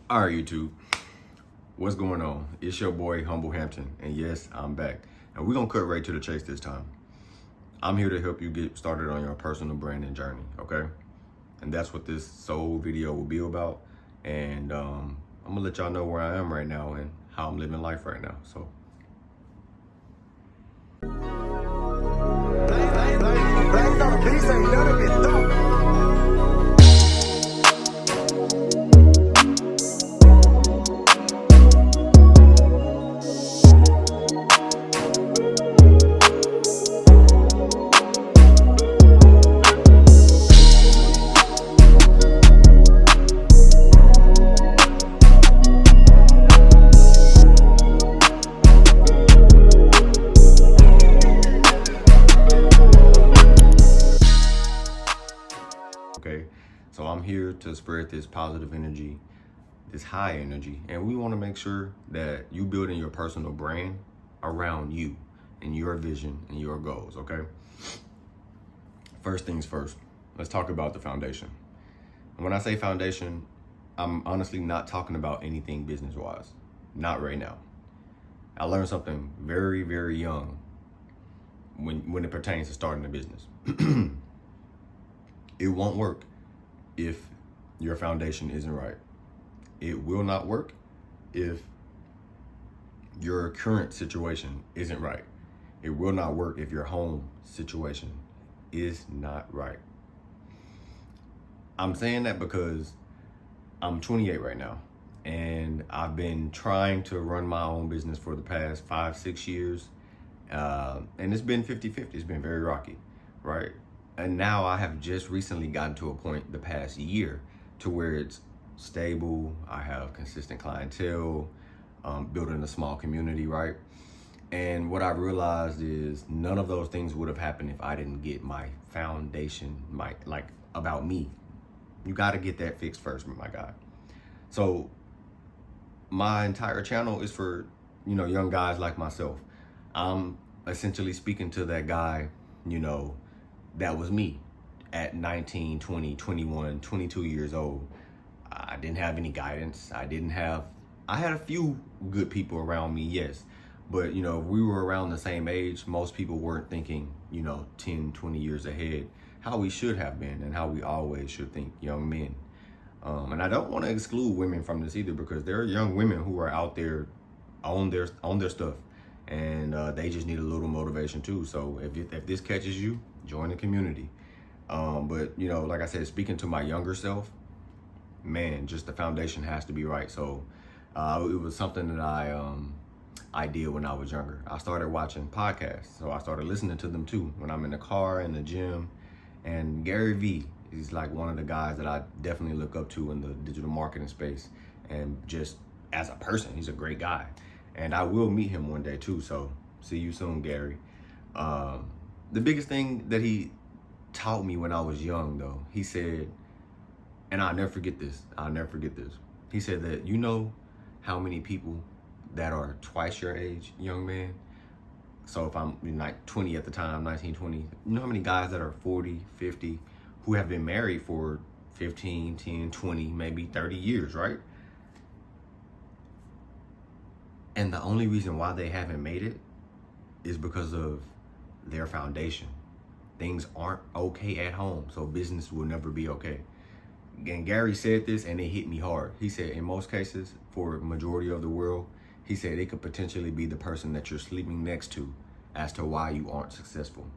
All right, YouTube, what's going on? It's your boy, Humble Hampton, and yes, I'm back. And we're gonna cut right to the chase this time. I'm here to help you get started on your personal branding journey, okay? And that's what this sole video will be about. And I'm gonna let y'all know where I am right now and how I'm living life right now. So, Black on the beats ain't none of it, though. okay, so I'm here to spread this positive energy, this high energy, and we want to make sure that you building your personal brand around you and your vision and your goals, okay? First things first, let's talk about the foundation. And when I say foundation, I'm honestly not talking about anything business-wise, not right now. I learned something very, very young when it pertains to starting a business. It won't work if your foundation isn't right. It will not work if your current situation isn't right. It will not work if your home situation is not right. I'm saying that because I'm 28 right now, and I've been trying to run my own business for the past 5-6 years, and it's been 50-50. It's been very rocky, right? And now I have just recently gotten to a point the past year to where it's stable. I have consistent clientele, building a small community, right? And what I realized is none of those things would have happened if I didn't get my foundation, about me. You got to get that fixed first, my guy. So my entire channel is for, young guys like myself. I'm essentially speaking to that guy, that was me at 19, 20, 21, 22 years old. I didn't have any guidance. I had a few good people around me, yes. But, if we were around the same age, most people weren't thinking, 10, 20 years ahead, how we should have been and how we always should think, young men. And I don't want to exclude women from this either, because there are young women who are out there on their stuff, and they just need a little motivation too. So if this catches you, join the community. But like I said, speaking to my younger self, man, just the foundation has to be right. So it was something that I did when I was younger. I started watching podcasts, so I started listening to them too when I'm in the car, in the gym. And Gary Vee is like one of the guys that I definitely look up to in the digital marketing space, and just as a person, he's a great guy. And I will meet him one day too, so see you soon, Gary. The biggest thing that he taught me when I was young, though, he said, and I'll never forget this, he said that how many people that are twice your age, young man? So if I'm like 20 at the time, 19, 20, how many guys that are 40, 50, who have been married for 15, 10, 20, maybe 30 years, right? And the only reason why they haven't made it is because of their foundation. Things aren't okay at home, so business will never be okay. And Gary said this, and it hit me hard. He said, in most cases, for a majority of the world, he said it could potentially be the person that you're sleeping next to as to why you aren't successful.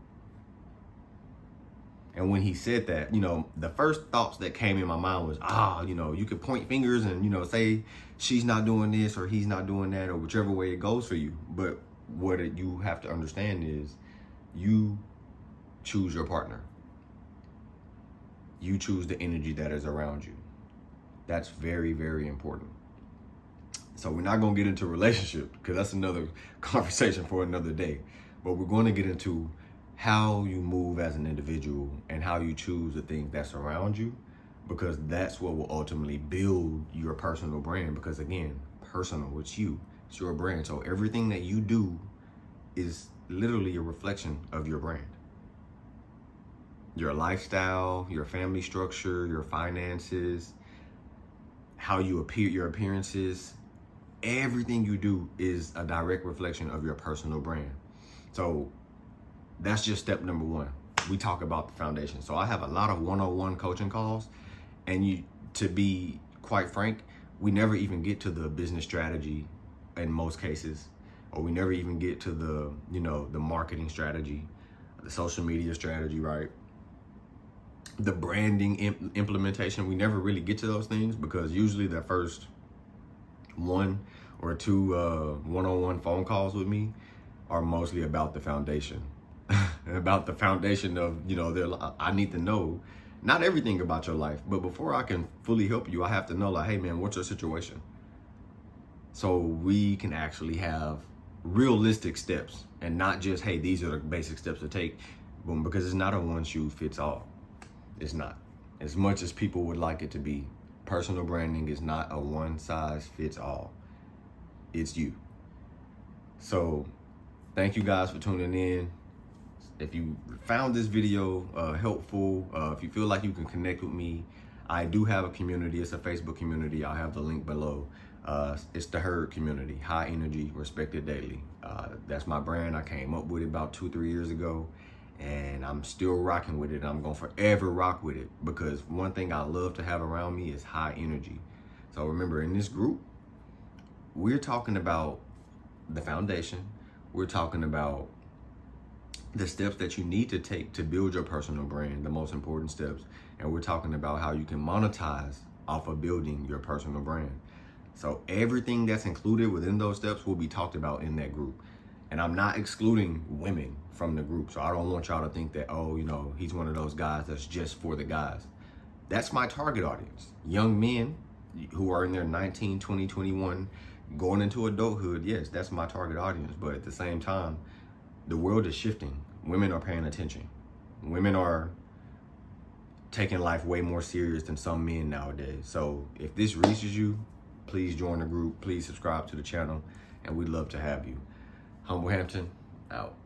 And when he said that, the first thoughts that came in my mind was, you could point fingers and, say she's not doing this or he's not doing that, or whichever way it goes for you. But what you have to understand is you choose your partner. You choose the energy that is around you. That's very, very important. So we're not going to get into relationship, because that's another conversation for another day. But we're going to get into how you move as an individual and how you choose the things that's around you, because that's what will ultimately build your personal brand. Because again, personal, it's you, it's your brand. So everything that you do is literally a reflection of your brand. Your lifestyle, your family structure, your finances, how you appear, your appearances, everything you do is a direct reflection of your personal brand. So that's just step number one. We talk about the foundation. So I have a lot of one-on-one coaching calls, and to be quite frank, we never even get to the business strategy in most cases, or we never even get to the, the marketing strategy, the social media strategy, right? The branding implementation. We never really get to those things because usually the first one or two one-on-one phone calls with me are mostly about the foundation. About the foundation of, I need to know not everything about your life, but before I can fully help you, I have to know, like, hey man, what's your situation? So we can actually have realistic steps and not just, hey, these are the basic steps to take. Boom, because it's not a one shoe fits all. It's not. As much as people would like it to be, personal branding is not a one size fits all. It's you. So thank you guys for tuning in. If you found this video helpful, if you feel like you can connect with me, I do have a community. It's a Facebook community. I'll have the link below. It's the Herd community, high energy, respected daily. That's my brand. I came up with it about 2-3 years ago, and I'm still rocking with it. I'm gonna forever rock with it because one thing I love to have around me is high energy. So remember, in this group, we're talking about the foundation. We're talking about the steps that you need to take to build your personal brand, the most important steps. And we're talking about how you can monetize off of building your personal brand. So everything that's included within those steps will be talked about in that group. And I'm not excluding women from the group. So I don't want y'all to think that, oh, he's one of those guys that's just for the guys. That's my target audience. Young men who are in their 19, 20, 21, going into adulthood. Yes, that's my target audience. But at the same time, the world is shifting. Women are paying attention. Women are taking life way more serious than some men nowadays. So if this reaches you, please join the group. Please subscribe to the channel, and we'd love to have you. Humble Hampton, out.